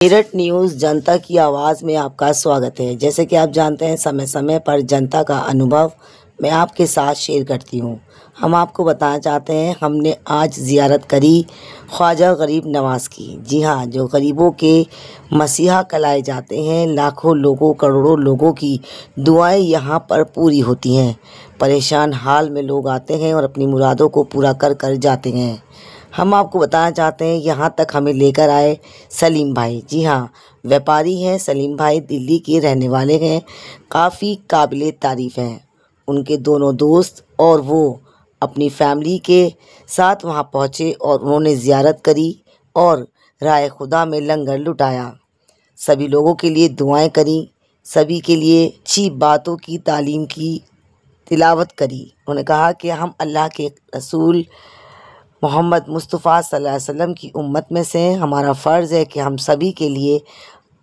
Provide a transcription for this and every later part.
Meerut news जनता की आवाज़ में आपका स्वागत है। जैसे कि आप जानते हैं, समय समय पर जनता का अनुभव मैं आपके साथ शेयर करती हूँ। हम आपको बताना चाहते हैं, हमने आज ज़ियारत करी ख्वाजा गरीब नवाज़ की। जी हाँ, जो गरीबों के मसीहा कहलाए जाते हैं। लाखों लोगों, करोड़ों लोगों की दुआएं यहाँ पर पूरी होती हैं। परेशान हाल में लोग आते हैं और अपनी मुरादों को पूरा कर कर जाते हैं। हम आपको बताना चाहते हैं, यहाँ तक हमें लेकर आए सलीम भाई। जी हाँ, व्यापारी हैं सलीम भाई, दिल्ली के रहने वाले हैं। काफ़ी काबिले तारीफ़ हैं। उनके दोनों दोस्त और वो अपनी फैमिली के साथ वहाँ पहुँचे और उन्होंने ज़ियारत करी और राय खुदा में लंगर लुटाया। सभी लोगों के लिए दुआएं करी, सभी के लिए अच्छी बातों की तालीम की तिलावत करी। उन्होंने कहा कि हम अल्लाह के रसूल मोहम्मद मुस्तफ़ा सल्लल्लाहु अलैहि वसल्लम की उम्मत में से हैं। हमारा फ़र्ज़ है कि हम सभी के लिए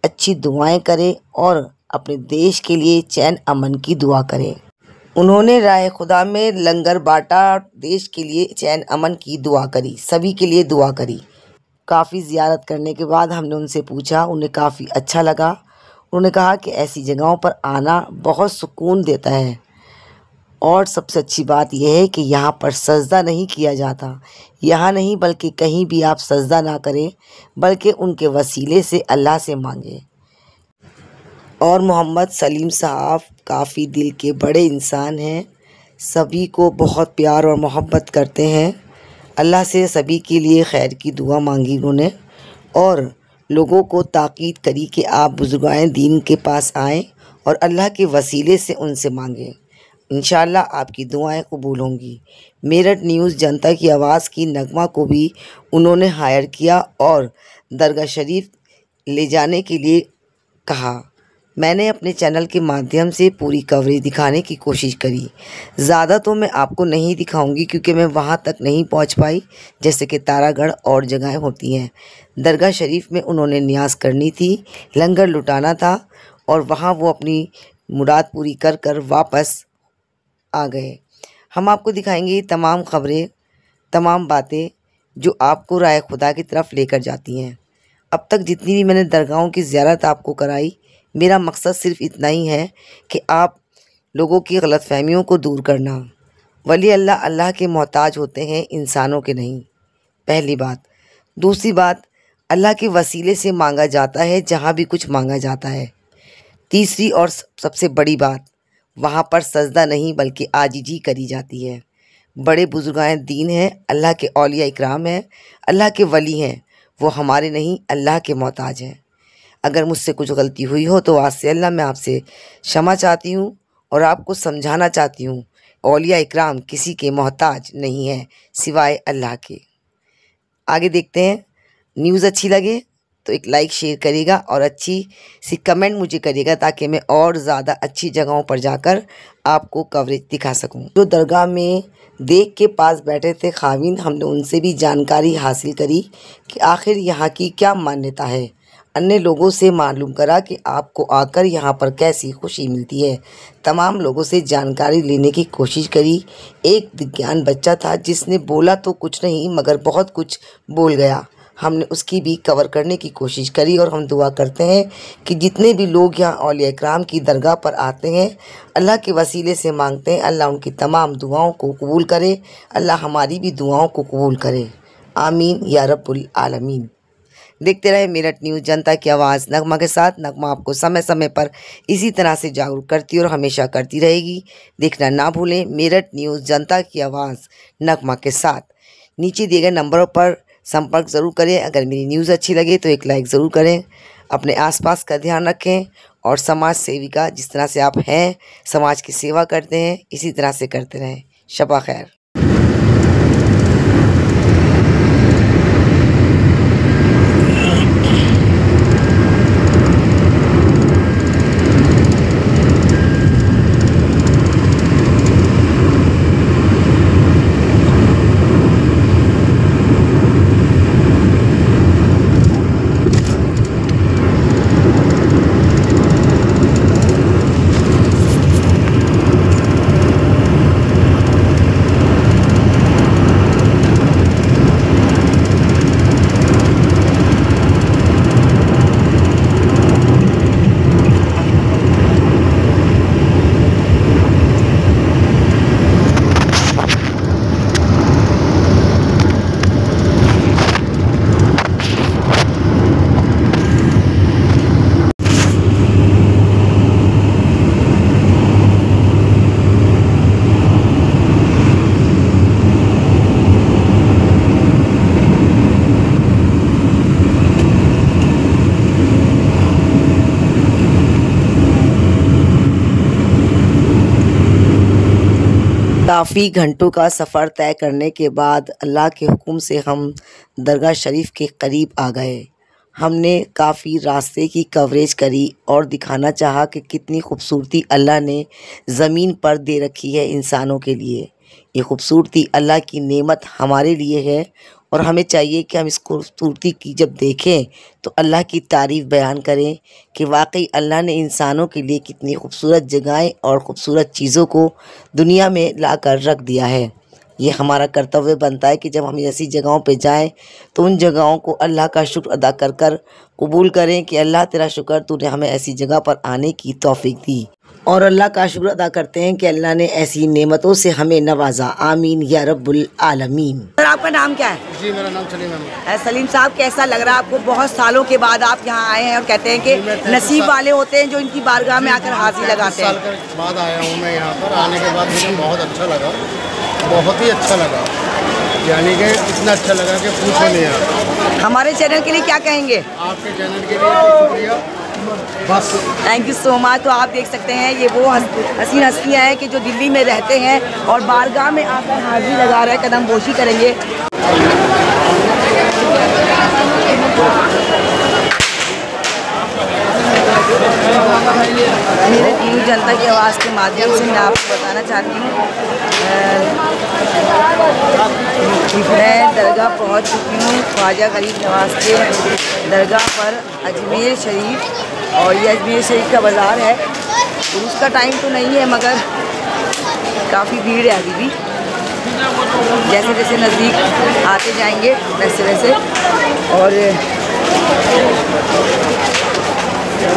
अच्छी दुआएं करें और अपने देश के लिए चैन अमन की दुआ करें। उन्होंने राय खुदा में लंगर बांटा, देश के लिए चैन अमन की दुआ करी, सभी के लिए दुआ करी। काफ़ी ज़ियारत करने के बाद हमने उनसे पूछा, उन्हें काफ़ी अच्छा लगा। उन्होंने कहा कि ऐसी जगहों पर आना बहुत सुकून देता है और सबसे अच्छी बात यह है कि यहाँ पर सजदा नहीं किया जाता। यहाँ नहीं बल्कि कहीं भी आप सजदा ना करें, बल्कि उनके वसीले से अल्लाह से मांगें। और मोहम्मद सलीम साहब काफ़ी दिल के बड़े इंसान हैं, सभी को बहुत प्यार और मोहब्बत करते हैं। अल्लाह से सभी के लिए खैर की दुआ मांगी उन्होंने और लोगों को ताकीद करी कि आप बुजुर्गान दीन के पास आएँ और अल्लाह के वसीले से उनसे मांगें। इंशाअल्लाह आपकी दुआएं कबूल होंगी। मेरठ न्यूज़ जनता की आवाज़ की नगमा को भी उन्होंने हायर किया और दरगाह शरीफ ले जाने के लिए कहा। मैंने अपने चैनल के माध्यम से पूरी कवरेज दिखाने की कोशिश करी। ज़्यादा तो मैं आपको नहीं दिखाऊंगी क्योंकि मैं वहां तक नहीं पहुंच पाई, जैसे कि तारागढ़ और जगहें होती हैं। दरगाह शरीफ में उन्होंने नियाज़ करनी थी, लंगर लुटाना था और वहां वो अपनी मुराद पूरी कर कर वापस आ गए। हम आपको दिखाएंगे तमाम खबरें, तमाम बातें जो आपको राय खुदा की तरफ लेकर जाती हैं। अब तक जितनी भी मैंने दरगाहों की ज़ियारत आपको कराई, मेरा मकसद सिर्फ़ इतना ही है कि आप लोगों की गलतफ़हमियों को दूर करना। वली अल्लाह अल्लाह के मोहताज होते हैं, इंसानों के नहीं, पहली बात। दूसरी बात, अल्लाह के वसीले से मांगा जाता है जहाँ भी कुछ मांगा जाता है। तीसरी और सबसे बड़ी बात, वहाँ पर सजदा नहीं बल्कि आजिज़ी करी जाती है। बड़े बुजुर्गान दीन हैं, अल्लाह के औलिया इकराम हैं, अल्लाह के वली हैं, वो हमारे नहीं अल्लाह के मोहताज हैं। अगर मुझसे कुछ गलती हुई हो तो वास्ते अल्लाह मैं आपसे क्षमा चाहती हूँ और आपको समझाना चाहती हूँ, औलिया इकराम किसी के मोहताज नहीं है सिवाय अल्लाह के। आगे देखते हैं। न्यूज़ अच्छी लगे तो एक लाइक शेयर करिएगा और अच्छी सी कमेंट मुझे करिएगा ताकि मैं और ज़्यादा अच्छी जगहों पर जाकर आपको कवरेज दिखा सकूं। जो दरगाह में देख के पास बैठे थे खाविन, हमने उनसे भी जानकारी हासिल करी कि आखिर यहाँ की क्या मान्यता है। अन्य लोगों से मालूम करा कि आपको आकर यहाँ पर कैसी खुशी मिलती है। तमाम लोगों से जानकारी लेने की कोशिश करी। एक विज्ञान बच्चा था जिसने बोला तो कुछ नहीं मगर बहुत कुछ बोल गया। हमने उसकी भी कवर करने की कोशिश करी और हम दुआ करते हैं कि जितने भी लोग यहाँ औलिया इकराम की दरगाह पर आते हैं, अल्लाह के वसीले से मांगते हैं, अल्लाह उनकी तमाम दुआओं को कबूल करे, अल्लाह हमारी भी दुआओं को कबूल करे। आमीन या रब्बुल आलमीन। देखते रहे मेरठ न्यूज़ जनता की आवाज़ नगमा के साथ। नगमा आपको समय समय पर इसी तरह से जागरूक करती और हमेशा करती रहेगी। देखना ना भूलें मेरठ न्यूज़ जनता की आवाज़ नगमा के साथ। नीचे दिए गए नंबरों पर संपर्क ज़रूर करें। अगर मेरी न्यूज़ अच्छी लगे तो एक लाइक ज़रूर करें। अपने आसपास का ध्यान रखें और समाज सेविका जिस तरह से आप हैं, समाज की सेवा करते हैं, इसी तरह से करते रहें। शबा खैर। काफ़ी घंटों का सफ़र तय करने के बाद अल्लाह के हुक्म से हम दरगाह शरीफ के करीब आ गए। हमने काफ़ी रास्ते की कवरेज करी और दिखाना चाहा कि कितनी खूबसूरती अल्लाह ने ज़मीन पर दे रखी है इंसानों के लिए। ये खूबसूरती अल्लाह की नेमत हमारे लिए है और हमें चाहिए कि हम इस खूबसूरती की जब देखें तो अल्लाह की तारीफ़ बयान करें कि वाकई अल्लाह ने इंसानों के लिए कितनी खूबसूरत जगहें और ख़ूबसूरत चीज़ों को दुनिया में ला कर रख दिया है। ये हमारा कर्तव्य बनता है कि जब हम ऐसी जगहों पे जाएं तो उन जगहों को अल्लाह का शुक्र अदा कर कर कबूल करें कि अल्लाह तेरा शुक्र, तूने हमें ऐसी जगह पर आने की तौफीक दी। और अल्लाह का शुक्र अदा करते हैं कि अल्लाह ने ऐसी नेमतों से हमें नवाजा। आमीन या रब्बुल आलमीन। सर, आपका नाम क्या है? जी, मेरा नाम सलीम है। सलीम साहब, कैसा लग रहा है आपको? बहुत सालों के बाद आप यहाँ आए हैं और कहते हैं कि नसीब वाले होते हैं जो इनकी बारगाह में आकर हाजिरी लगाते हैं। 30 साल के बाद आया हूँ मैं यहाँ पर। आने के बाद मुझे बहुत अच्छा लगा, बहुत ही अच्छा लगा, यानी कि इतना अच्छा लगा कि पूछो नहीं आप। हमारे चैनल के लिए क्या कहेंगे? आपके चैनल के लिए शुक्रिया, बस थैंक यू सो मच। तो आप देख सकते हैं ये वो हसीन हस्तियाँ हैं कि जो दिल्ली में रहते हैं और बारगाह में आकर हाजिरी लगा रहे हैं, कदम बोशी करेंगे। मेरे न्यूज़ जनता की आवाज़ के माध्यम से मैं आपको बताना चाहती हूँ, मैं दरगाह पहुँच चुकी हूँ, ख्वाजा गरीब नवाज़ के दरगाह पर अजमेर शरीफ। और ये अजमेर शरीफ का बाज़ार है। उसका टाइम तो नहीं है मगर काफ़ी भीड़ है अभी भी। जैसे जैसे नज़दीक आते जाएंगे वैसे वैसे। और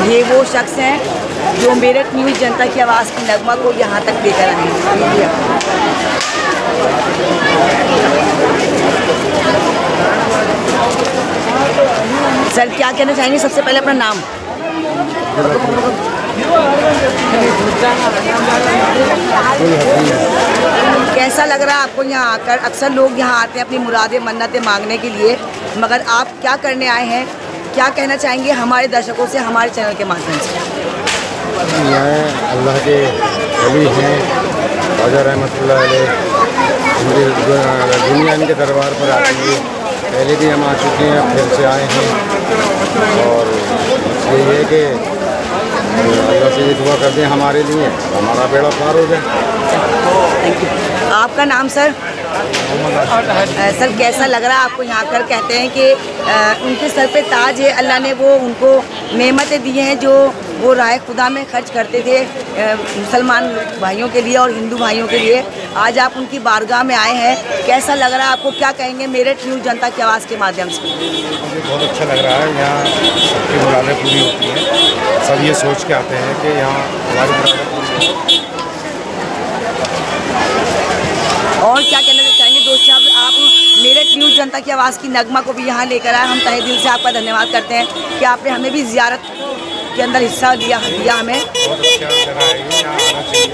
ये वो शख्स हैं जो मेरठ न्यूज़ जनता की आवाज़ की नगमा को यहाँ तक लेकर आए हैं। सर, क्या कहना चाहेंगे? सबसे पहले अपना नाम। कैसा लग रहा है आपको यहाँ आकर? अक्सर लोग यहाँ आते हैं अपनी मुरादें मन्नतें मांगने के लिए, मगर आप क्या करने आए हैं? क्या कहना चाहेंगे हमारे दर्शकों से, हमारे चैनल के माध्यम से? मैं अल्लाह के वली हैं, ख्वाजा रहमतुल्लाह अलैह, दुनिया इनके दरबार पर आती है। पहले भी हम आ चुके हैं, फिर से आए हैं। और ये है कि अल्लाह से ये दुआ करते हैं हमारे लिए, हमारा बेड़ा पार हो जाए। Thank you. आपका नाम सर? सर, कैसा लग रहा है आपको यहाँ कर? कहते हैं कि उनके सर पे ताज है, अल्लाह ने वो उनको नेमतें दी हैं जो वो राह खुदा में खर्च करते थे मुसलमान भाइयों के लिए और हिंदू भाइयों के लिए। आज आप उनकी बारगाह में आए हैं, कैसा लग रहा है आपको? क्या कहेंगे मेरठ न्यूज़ जनता की आवाज़ के माध्यम से? मुझे बहुत अच्छा लग रहा है। यहाँ सबकी मुरादें पूरी होती हैं, सब ये सोच के आते हैं कि यहाँ हमारी मुरादें पूरी हों। और क्या कहना चाहेंगे दोस्त साहब? आप मेरठ न्यूज़ जनता की आवाज़ की नगमा को भी यहाँ लेकर आए। हम तहे दिल से आपका धन्यवाद करते हैं कि आपने हमें भी ज़ियारत के अंदर हिस्सा दिया हमें। बहुत अच्छा जगह है, यहाँ आना चाहिए,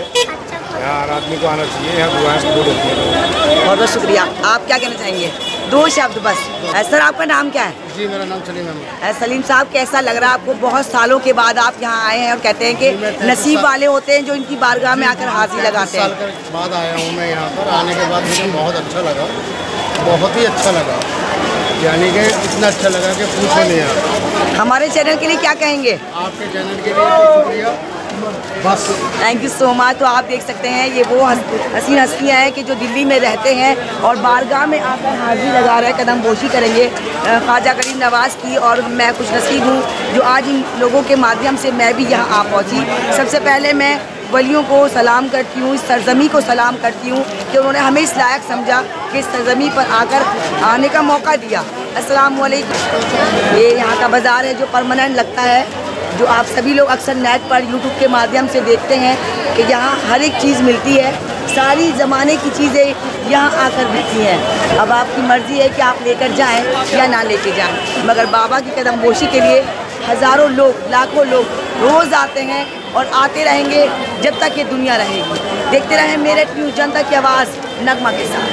यहाँ हर आदमी को आना चाहिए, यहाँ दुआएं कबूल होती हैं। बहुत बहुत शुक्रिया। आप क्या कहना चाहेंगे? 2 शब्द बस। सर, आपका नाम क्या है? जी, मेरा नाम सलीम है। सलीम साहब, कैसा लग रहा है आपको? बहुत सालों के बाद आप यहाँ आए हैं और कहते हैं कि नसीब वाले होते हैं जो इनकी बारगाह में आकर हाजिरी लगाते हैं। 30 साल के बाद आया हूँ मैं यहाँ पर। आने के बाद मुझे बहुत अच्छा लगा, बहुत ही अच्छा लगा, यानी कि इतना अच्छा लगा कि पूछो नहीं आप। हमारे चैनल के लिए क्या कहेंगे? आपके चैनल के लिए शुक्रिया, बस थैंक यू सो मच। तो आप देख सकते हैं ये वो हसीन हस्तियाँ हैं कि जो दिल्ली में रहते हैं और बारगाह में आकर हाजिरी लगा रहे हैं, कदम बोशी करेंगे ख्वाजा गरीब नवाज़ की। और मैं खुश नसीब हूँ जो आज इन लोगों के माध्यम से मैं भी यहाँ आ पहुँची। सबसे पहले मैं वलियों को सलाम करती हूँ, इस सरजमी को सलाम करती हूँ कि उन्होंने हमें इस लायक समझा कि इस सरजमी पर आकर आने का मौका दिया। अस्सलाम वालेकुम। ये यहाँ का बाज़ार है जो परमानेंट लगता है, जो आप सभी लोग अक्सर नेट पर यूट्यूब के माध्यम से देखते हैं कि यहाँ हर एक चीज़ मिलती है। सारी ज़माने की चीज़ें यहाँ आकर मिलती हैं। अब आपकी मर्ज़ी है कि आप लेकर जाएं या ना लेके जाएं, मगर बाबा की कदम बोशी के लिए हज़ारों लोग, लाखों लोग रोज़ आते हैं और आते रहेंगे जब तक ये दुनिया रहेगी। देखते रहें मेरठ न्यूज़ जनता की आवाज़ नगमा के साथ।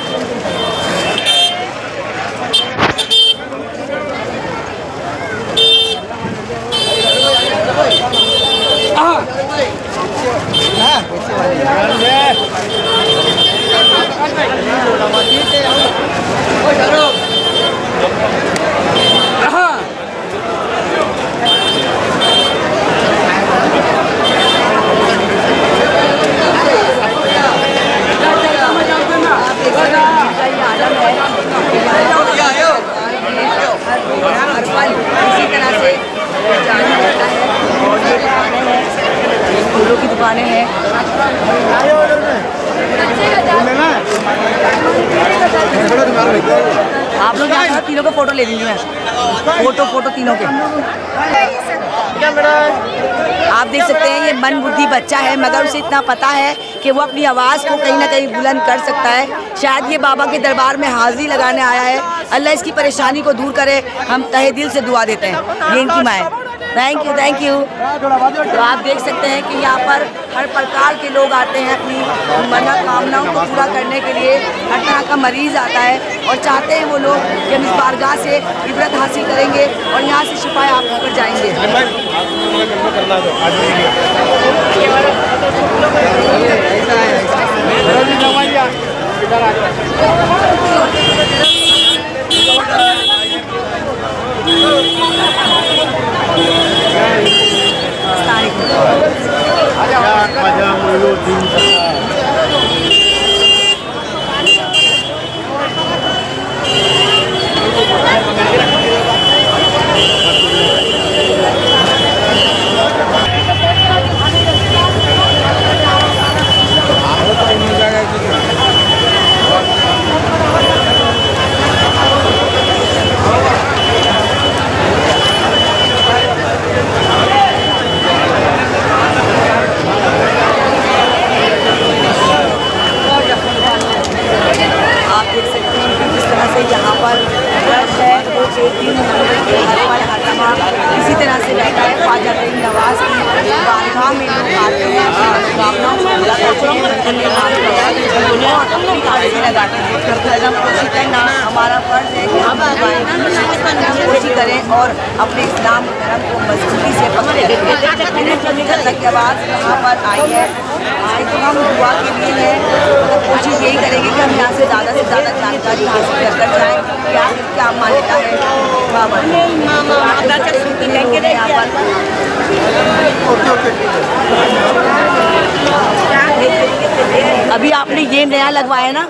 हाँ फूलों की दुकानें हैं। आप लोग यहाँ तीनों के फोटो ले लीजिए, मैं फोटो तीनों के। आप देख सकते हैं ये मन बुद्धि बच्चा है, मगर उसे इतना पता है कि वो अपनी आवाज़ को कहीं ना कहीं बुलंद कर सकता है। शायद ये बाबा के दरबार में हाजिरी लगाने आया है। अल्लाह इसकी परेशानी को दूर करे, हम तहे दिल से दुआ देते हैं। ये इनकी माँ है। Thank you. तो आप देख सकते हैं कि यहाँ पर हर प्रकार के लोग आते हैं अपनी मनोकामनाओं को पूरा करने के लिए। हर तरह का मरीज़ आता है और चाहते हैं वो लोग कि हम इस बारगाह से इबरत हासिल करेंगे और यहाँ से शिफा आप होकर जाएंगे। यहाँ पर रश है वो एक दिन इसी तरह से रहता है। ख्वाजा गरीब नवाज की बारगाह में लोग आते हैं, कामनाओं को पूरा करते हैं और अपनी हाजिरी लगाते हैं। कदम कोशिश करना हमारा फ़र्ज़ है कि हम कोशिश करें और अपने इस्लाम धर्म को मजबूती से पकड़ें। की आवाज़ यहाँ पर आई है, आए तो हम दुआ के लिए है, मतलब कोशिश यही करेंगे कि हम यहाँ से ज़्यादा जानकारी हासिल कर जाएँ क्या मान्यता है बाबा यहाँ पर। अभी आपने ये नया लगवाया ना,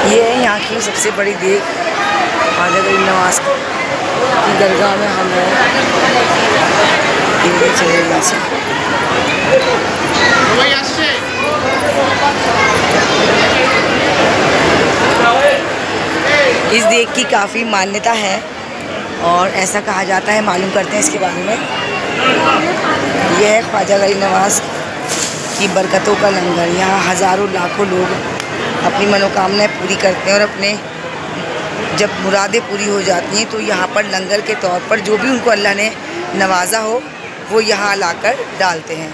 ये है यहाँ की सबसे बड़ी देख ख्वाजा गरीब नवाज की दरगाह में हम हैं। चले यहाँ से इस देख की काफ़ी मान्यता है और ऐसा कहा जाता है, मालूम करते हैं इसके बारे में। यह है ख्वाजा गरीब नवाज की बरकतों का लंगर। यहाँ हज़ारों लाखों लोग अपनी मनोकामनाएं पूरी करते हैं और अपने जब मुरादें पूरी हो जाती हैं तो यहाँ पर लंगर के तौर पर जो भी उनको अल्लाह ने नवाजा हो वो यहाँ लाकर डालते हैं।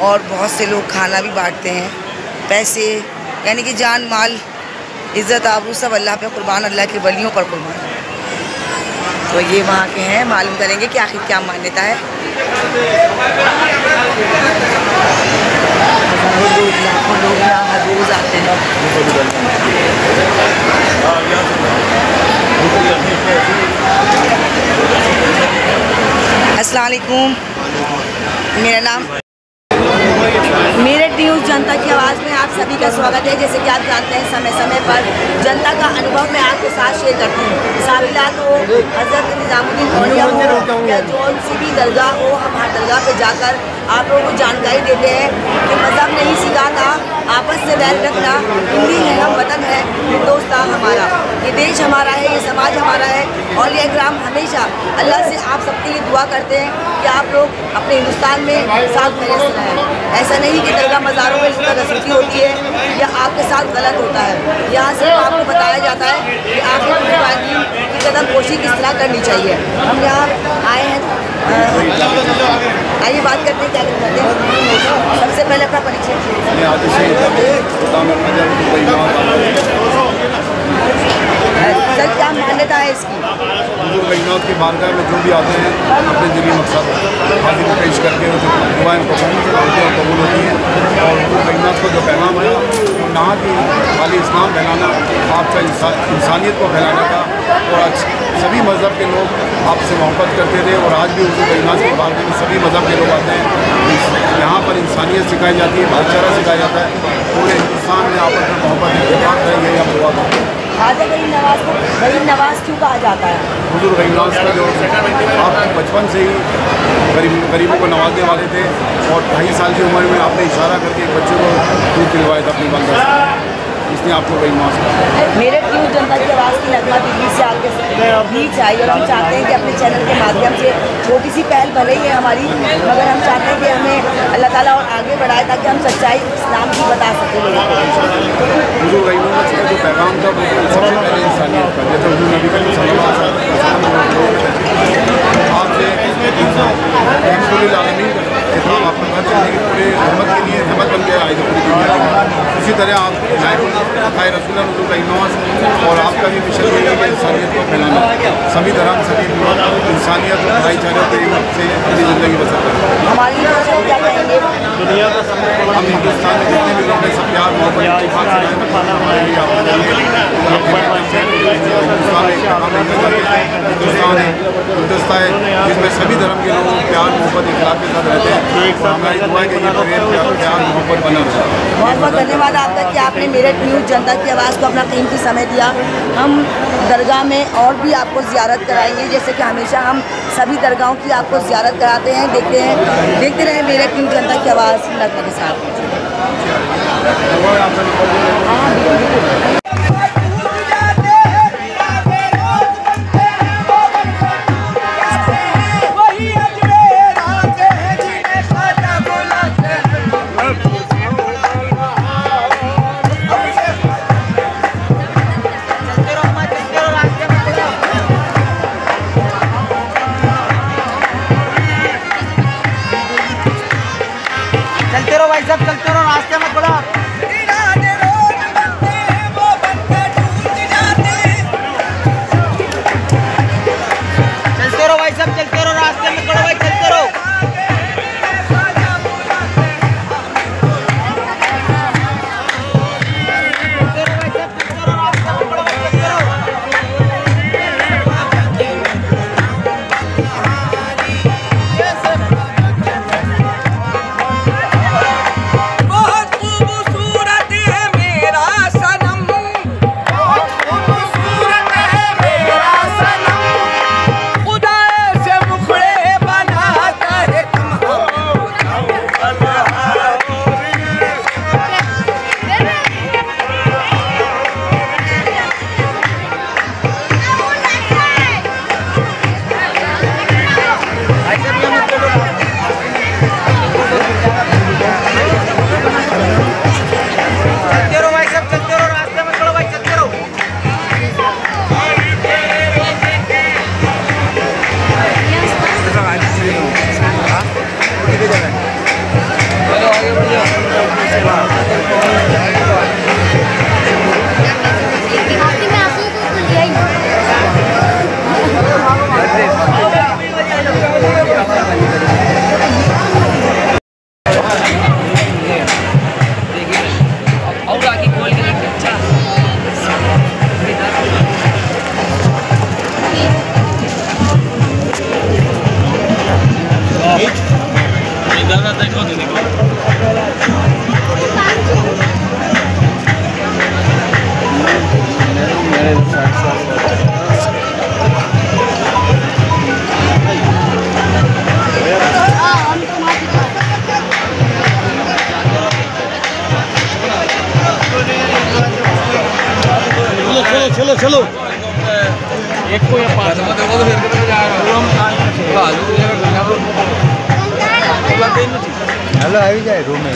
और बहुत से लोग खाना भी बांटते हैं, पैसे यानी कि जान माल इज़्ज़त आबरू सब अल्लाह पे कुर्बान, अल्लाह के वलियों पर कुर्बान। तो ये वहाँ के हैं, मालूम करेंगे कि आखिर क्या मान्यता है। लाखों लोग यहाँ हर रोज़ आते हैं। अस्सलाम वालेकुम, मेरा नाम मेरठ न्यूज़ जनता की आवाज़ में आप सभी का स्वागत है। जैसे कि आप जानते हैं समय समय पर जनता का अनुभव मैं आपके साथ शेयर करती हूँ। साबिलात हो, हज़रत निज़ामुद्दीन औलिया हो या जौन सी भी दरगाह हो, हम हर दरगाह पे जाकर आप लोगों को जानकारी देते हैं कि मज़हब नहीं सिखाता आपस से वैर रखना, हिंदी है हम वतन है, हिंदुस्तान हमारा, ये देश हमारा है, ये समाज हमारा है। और ये ग्राम हमेशा अल्लाह से आप सबके लिए दुआ करते हैं कि आप लोग अपने हिंदुस्तान में साथ खैरियत से रहें। ऐसा नहीं कि दरगाह मज़ारों में इसका रसूखी होती है या आपके साथ गलत होता है। यहाँ से आपको बताया जाता है कि आपको की कदम कोशी किस तरह करनी चाहिए। हम यहाँ आए हैं, आइए बात करते हैं क्या करते हैं। सबसे पहले अपना परिचय। सर क्या मान्यता है इसकी? बुजुर्ग की बारगाह में जो भी आते हैं अपने दिली मकसद हाजिर पेश करके दुआएं कबूल होती हैं और गरीबनाथ को जो पैगाम है यहाँ की खाली इस्लाम फैलाना, आपका इंसानियत को फैलाना था। और आज सभी मज़हब के लोग आपसे मोहब्बत करते थे और आज भी उर्दू गरीबनाथ के बारे में सभी मज़हब के लोग आते हैं। यहाँ पर इंसानियत सिखाई जाती है, भाईचारा सिखाया जाता है। पूरे हिंदुस्तान में आपस में मोहब्बत इत्तेफाक है, यही हम दुआ करते हैं। ख्वाजा गरीब नवाज को गरीब नवाज क्यों कहा जाता है? हुजूर गरीबनाथ का जो आप बचपन से ही गरीबों को नवाजने वाले थे और 2.5 साल की उम्र में आपने इशारा करके एक बच्चे को दूध पिलवाया था अपनी बंदा से, इसलिए आपको गरीबनाथ कहा। मेरठ न्यूज़ जनता की आवाज़ की नगमा दिल्ली से आपके बीच आई और हम चाहते हैं कि अपने चैनल के माध्यम से छोटी सी पहल भले ही है हमारी, मगर हम चाहते हैं कि हमें अल्लाह ताला और आगे बढ़ाए ताकि हम सच्चाई इस्लाम की बता सकें लोगों को। हुजूर गरीबनाथ का जो पैगाम था वो सबसे पहले इंसानियत का, जैसे हुजूर नबी करीम सल्लल्लाहु अलैहि वसल्लम आपसे रहमतुल्लिल-आलमीन का खिताब आपका घर चलने की पूरे रहमत के लिए रहमत बन के आए थे पूरी दुनिया में। उसी तरह आप नायब रसूल गरीबनाथ और आपका भी मिशन ये है कि इंसानियत को फैलाना, सभी धर्म सभी इंसानियत और भाईचारे के से अपनी ज़िंदगी बसर करें। हमारी क्या कहेंगे? हम हिंदुस्तान में जितने भी लोग हैं सब प्यार मोहब्बत इत्तेफाक से रहें, हमारे लिए आप हिंदुस्तान है जिसमें सभी धर्म के लोग प्यार मोहब्बत इखलाक के साथ रहते हैं। हमारी दुआ है कि ये प्यार मोहब्बत बना रहे। बहुत बहुत धन्यवाद आपका कि आपने मेरठ न्यूज़ जनता की आवाज़ को अपना कीमती समय दिया। हम दरगाह में और भी आपको ज़ियारत कराएंगे, जैसे कि हमेशा हम सभी दरगाहों की आपको ज़ियारत कराते हैं। देखते रहें मेरठ न्यूज़ जनता की आवाज़ नगमा के साथ। चलते रहो भाई साहब, चलते रहो, रास्ते में थोड़ा चलते रहो भाई साहब, चलते रहो, रास्ते में थोड़ा भाई चलते रहो। चलो चलो एक को या पास हेलो आ जाए रूम में।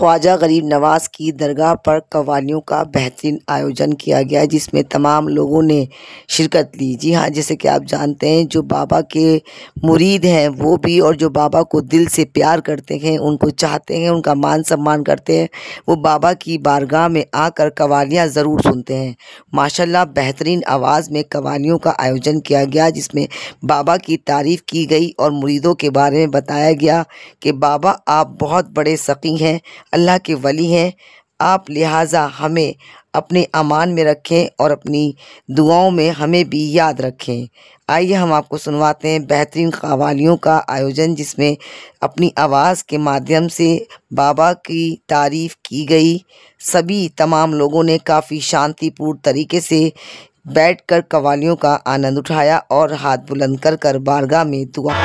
ख्वाजा गरीब नवाज की दरगाह पर कव्वालियों का बेहतरीन आयोजन किया गया, जिसमें तमाम लोगों ने शिरकत ली। जी हाँ, जैसे कि आप जानते हैं, जो बाबा के मुरीद हैं वो भी, और जो बाबा को दिल से प्यार करते हैं, उनको चाहते हैं, उनका मान सम्मान करते हैं, वो बाबा की बारगाह में आकर कव्वालियाँ ज़रूर सुनते हैं। माशाल्लाह बेहतरीन आवाज़ में कव्वालियों का आयोजन किया गया, जिसमें बाबा की तारीफ़ की गई और मुरीदों के बारे में बताया गया कि बाबा आप बहुत बड़े सक़ी हैं, अल्लाह के वली हैं, आप लिहाजा हमें अपने अमान में रखें और अपनी दुआओं में हमें भी याद रखें। आइए हम आपको सुनवाते हैं बेहतरीन कव्वालियों का आयोजन, जिसमें अपनी आवाज़ के माध्यम से बाबा की तारीफ़ की गई। सभी तमाम लोगों ने काफ़ी शांतिपूर्ण तरीके से बैठकर कव्वालियों का आनंद उठाया और हाथ बुलंद कर कर बारगाह में दुआ।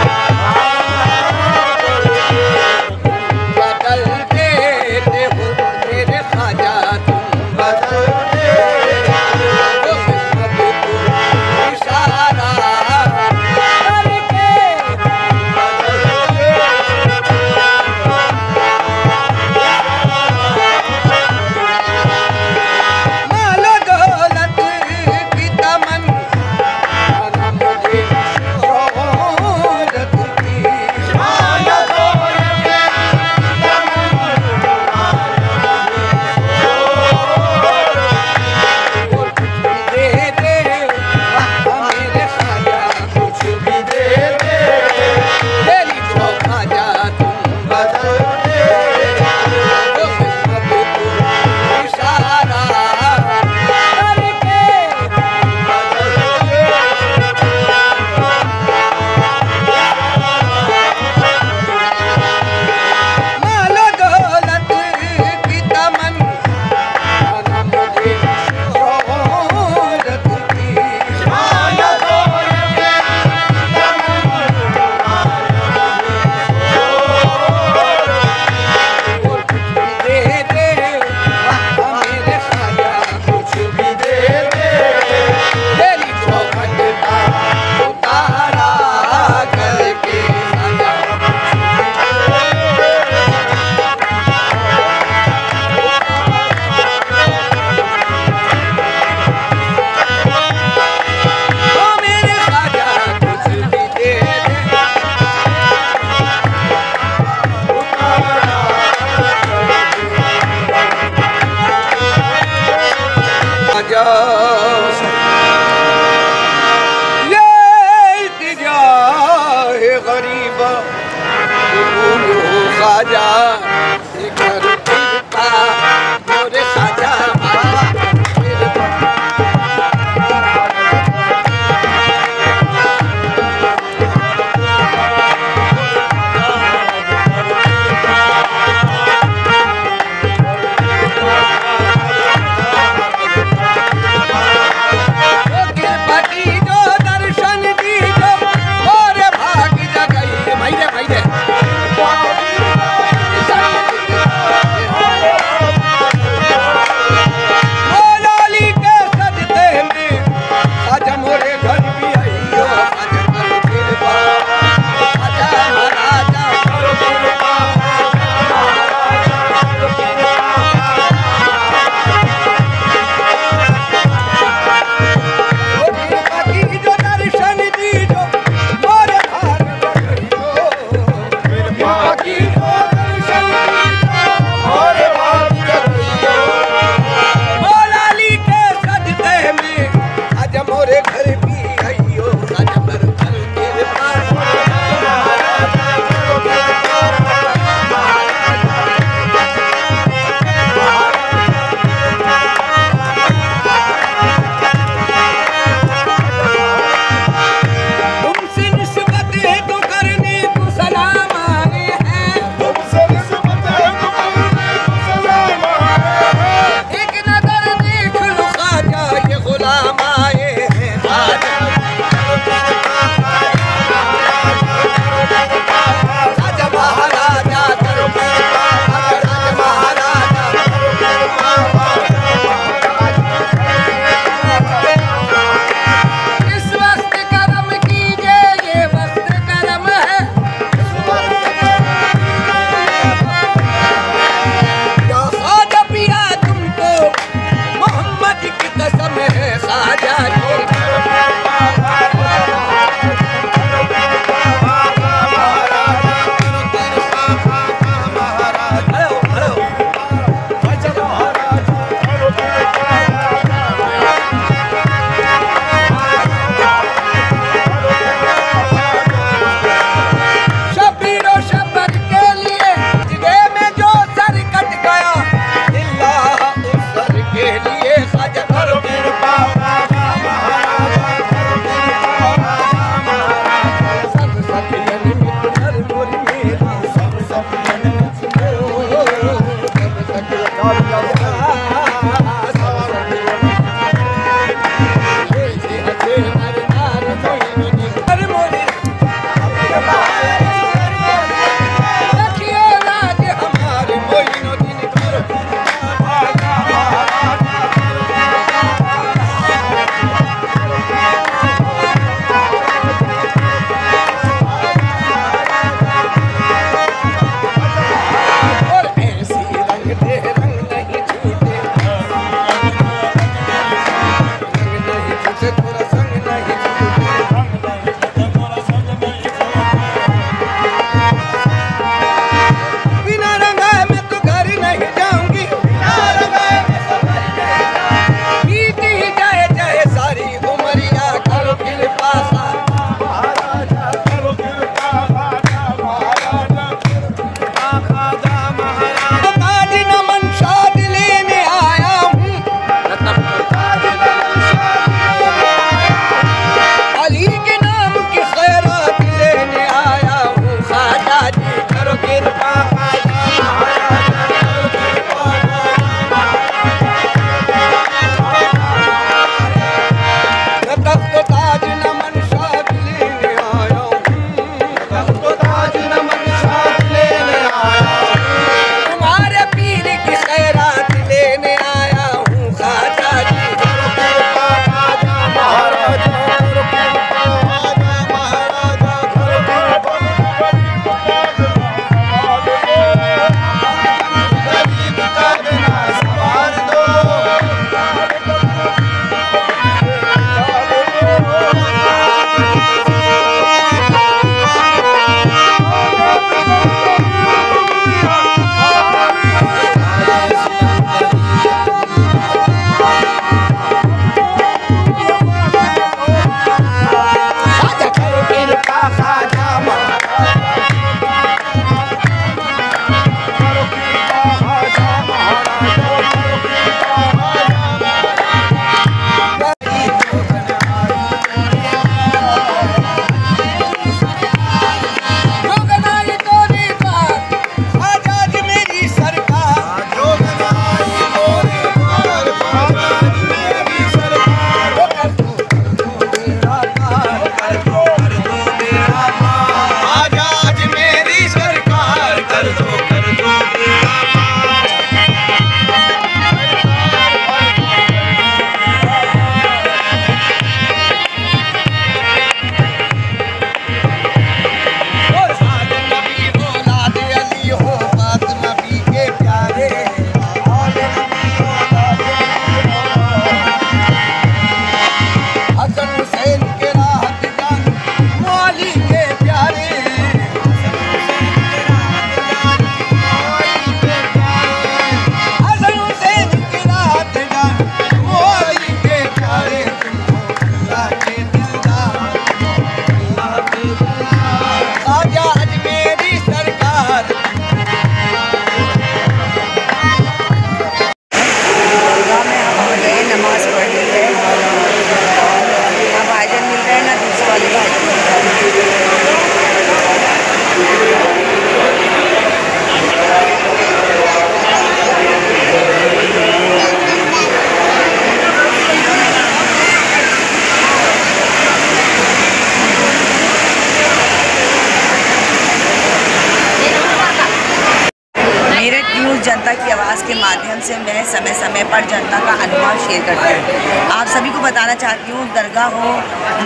जनता की आवाज़ के माध्यम से मैं समय समय पर जनता का अनुभव शेयर करती हूँ। आप सभी को बताना चाहती हूँ, दरगाह हो,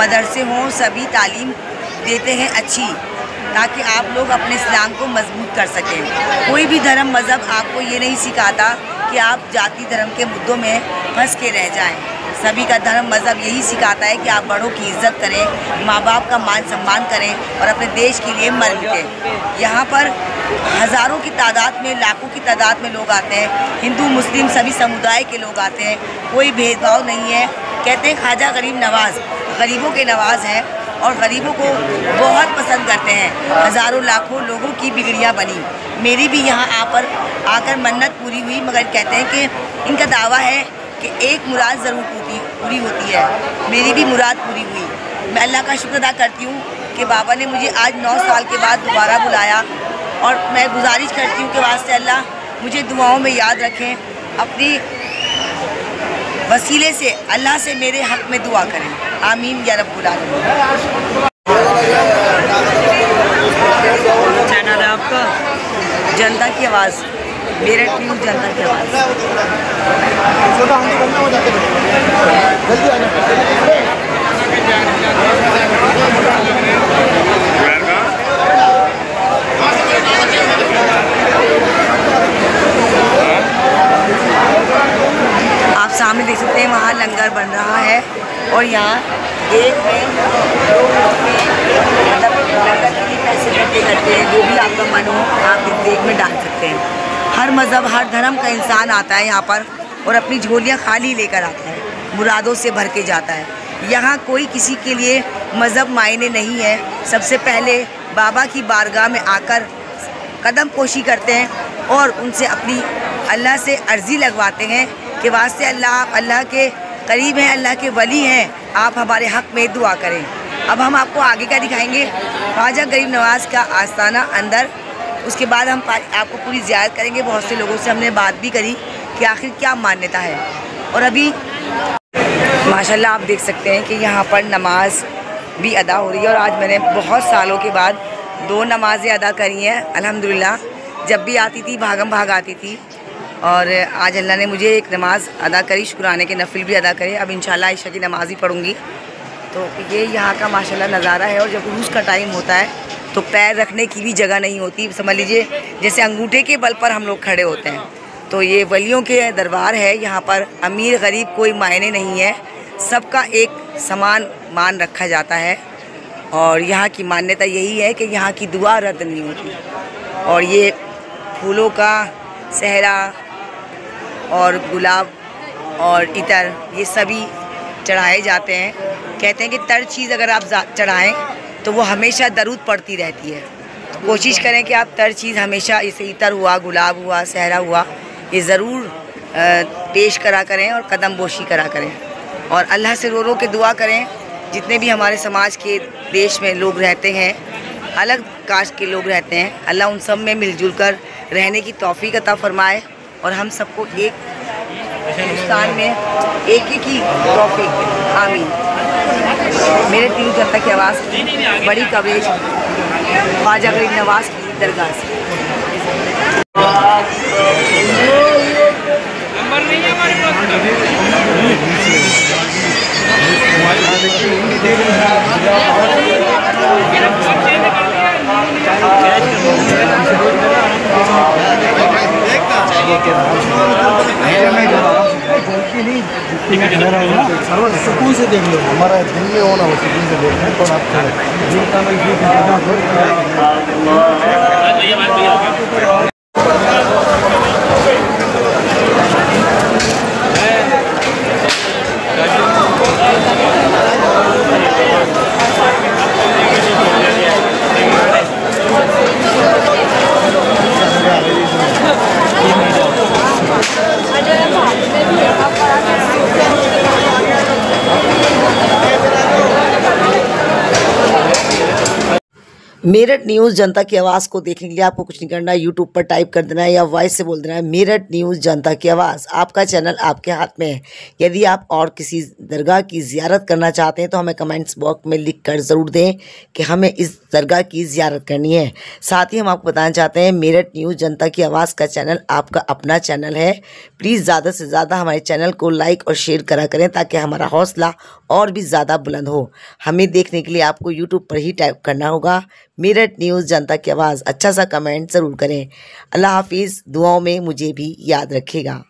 मदरसे हों, सभी तालीम देते हैं अच्छी, ताकि आप लोग अपने इस्लाम को मजबूत कर सकें। कोई भी धर्म मज़हब आपको ये नहीं सिखाता कि आप जाति धर्म के मुद्दों में फंस के रह जाएं। सभी का धर्म मज़हब यही सिखाता है कि आप बड़ों की इज़्ज़त करें, माँ बाप का मान सम्मान करें और अपने देश के लिए मर मिटें। यहाँ पर हज़ारों की तादाद में, लाखों की तादाद में लोग आते हैं। हिंदू मुस्लिम सभी समुदाय के लोग आते हैं, कोई भेदभाव नहीं है। कहते हैं ख्वाजा गरीब नवाज़ गरीबों के नवाज़ हैं और गरीबों को बहुत पसंद करते हैं। हज़ारों लाखों लोगों की बिगड़ियाँ बनी। मेरी भी यहाँ आकर मन्नत पूरी हुई, मगर कहते हैं कि इनका दावा है कि एक मुराद ज़रूर पूरी होती है। मेरी भी मुराद पूरी हुई। मैं अल्लाह का शुक्र अदा करती हूँ कि बाबा ने मुझे आज 9 साल के बाद दोबारा बुलाया, और मैं गुजारिश करती हूँ कि वास्ते अल्लाह मुझे दुआओं में याद रखें। अपनी वसीले से अल्लाह से मेरे हक़ में दुआ करें। आमीन या रब्बुल आलमीन। चैनल है आपका जनता की आवाज़, मेरठ न्यूज़ जनता की आवाज़। आप सामने देख सकते हैं, वहाँ लंगर बन रहा है और यहाँ एक में मतलब लंगर के लिए पैसे इकट्ठे करते हैं। जो भी आपका मन हो आप इस देख में डाल सकते हैं। हर मज़हब हर धर्म का इंसान आता है यहाँ पर और अपनी झोलियाँ खाली लेकर आता है, मुरादों से भर के जाता है। यहाँ कोई किसी के लिए मज़हब मायने नहीं है। सबसे पहले बाबा की बारगाह में आकर कदम पोशी करते हैं और उनसे अपनी अल्लाह से अर्ज़ी लगवाते हैं कि वास्ते अल्लाह, आप अल्लाह के करीब हैं, अल्लाह के वली हैं, आप हमारे हक़ में दुआ करें। अब हम आपको आगे का दिखाएंगे, ख्वाजा गरीब नवाज़ का आस्थाना अंदर। उसके बाद हम आपको पूरी ज़ियारत करेंगे। बहुत से लोगों से हमने बात भी करी कि आखिर क्या मान्यता है। और अभी माशाल्लाह आप देख सकते हैं कि यहाँ पर नमाज भी अदा हो रही है। और आज मैंने बहुत सालों के बाद 2 नमाज़ें अदा करी हैं अल्हम्दुलिल्लाह। जब भी आती थी भागम भाग आती थी, और आज अल्लाह ने मुझे एक नमाज़ अदा करी, शुक्राने के नफिल भी अदा करे। अब इंशाल्लाह ईशा की नमाज़ ही पढ़ूँगी। तो ये यहाँ का माशाल्लाह नज़ारा है। और जब उरूस का टाइम होता है तो पैर रखने की भी जगह नहीं होती। समझ लीजिए जैसे अंगूठे के बल पर हम लोग खड़े होते हैं। तो ये वलियों के दरबार है। यहाँ पर अमीर गरीब कोई मायने नहीं है, सबका एक समान मान रखा जाता है। और यहाँ की मान्यता यही है कि यहाँ की दुआ रद्द नहीं होती। और ये फूलों का सहरा और गुलाब और इतर ये सभी चढ़ाए जाते हैं। कहते हैं कि तर चीज़ अगर आप चढ़ाएं तो वो हमेशा दरूद पड़ती रहती है। तो कोशिश करें कि आप तर चीज़ हमेशा, जैसे इतर हुआ, गुलाब हुआ, सहरा हुआ, ये ज़रूर पेश करा करें और कदम बोशी करा करें। और अल्लाह से रो रो के दुआ करें। जितने भी हमारे समाज के देश में लोग रहते हैं, अलग कास्ट के लोग रहते हैं, अल्लाह उन सब में मिलजुल कर रहने की तौफीक अता फरमाए और हम सबको एक हिंदुस्तान में एक ही तौफीक। आमीन। मेरे तीन जनता की आवाज़ बड़ी कवरेज ख्वाजा गरीब नवाज़ की दरगाह से। सुकून से देख लो, हमारा दिल में होना हो, सुकून से देखना है। तो आप मेरठ न्यूज़ जनता की आवाज़ को देखने के लिए आपको कुछ नहीं करना है, यूट्यूब पर टाइप कर देना है या वॉइस से बोल देना है मेरठ न्यूज़ जनता की आवाज़। आपका चैनल आपके हाथ में है। यदि आप और किसी दरगाह की ज़ियारत करना चाहते हैं तो हमें कमेंट्स बॉक्स में लिख कर ज़रूर दें कि हमें इस दरगाह की ज़ियारत करनी है। साथ ही हम आपको बताना चाहते हैं मेरठ न्यूज़ जनता की आवाज़ का चैनल आपका अपना चैनल है। प्लीज़ ज़्यादा से ज़्यादा हमारे चैनल को लाइक और शेयर करा करें ताकि हमारा हौसला और भी ज़्यादा बुलंद हो। हमें देखने के लिए आपको यूट्यूब पर ही टाइप करना होगा मेरठ न्यूज़ जनता की आवाज़। अच्छा सा कमेंट ज़रूर करें। अल्लाह हाफिज़। दुआओं में मुझे भी याद रखिएगा।